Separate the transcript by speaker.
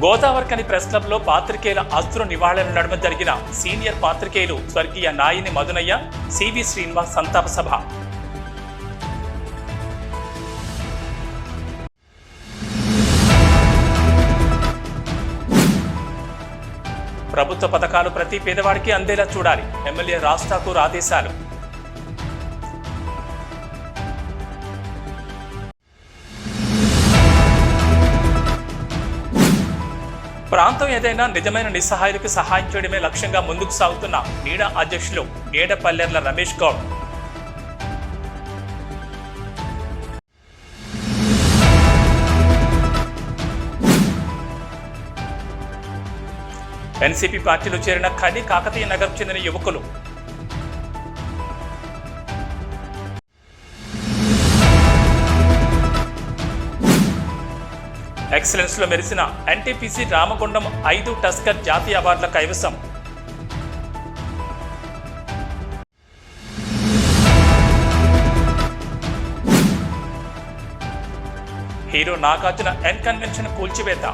Speaker 1: Godavarikhani press club లో పాత్రికేయుల అస్త్ర నివాళుల నడుమ జరిగిన సీనియర్ పాత్రికేయులు స్వర్గీయ నాయిని మధునయ్య, సివి శ్రీనివాస్ సంతాప సభ. ప్రభుత్వ పథకాలు ప్రతి పేదవాడికి అందేలా చూడాలి. ఎమ్మెల్యే రాజ్ ఠాకూర్ ఆదేశాలు. ప్రాంతం ఏదైనా నిజమైన నిస్సహాయులకు సహాయం చేయడమే లక్ష్యంగా ముందుకు సాగుతున్న నీడా అధ్యక్షులు నీడపల్లెర్ల రమేష్ గౌడ్. ఎన్సీపీ పార్టీలో చేరిన ఖని కాకతీయ నగర్ చెందిన యువకులు. ఎక్సలెన్స్ లో మెరిసిన ఎన్టీపీసీ రామగుండం 5 టస్కర్ జాతీయ అవార్డుల కైవసం. హీరో నాగార్జున ఎన్ కన్వెన్షన్ కూల్చివేత.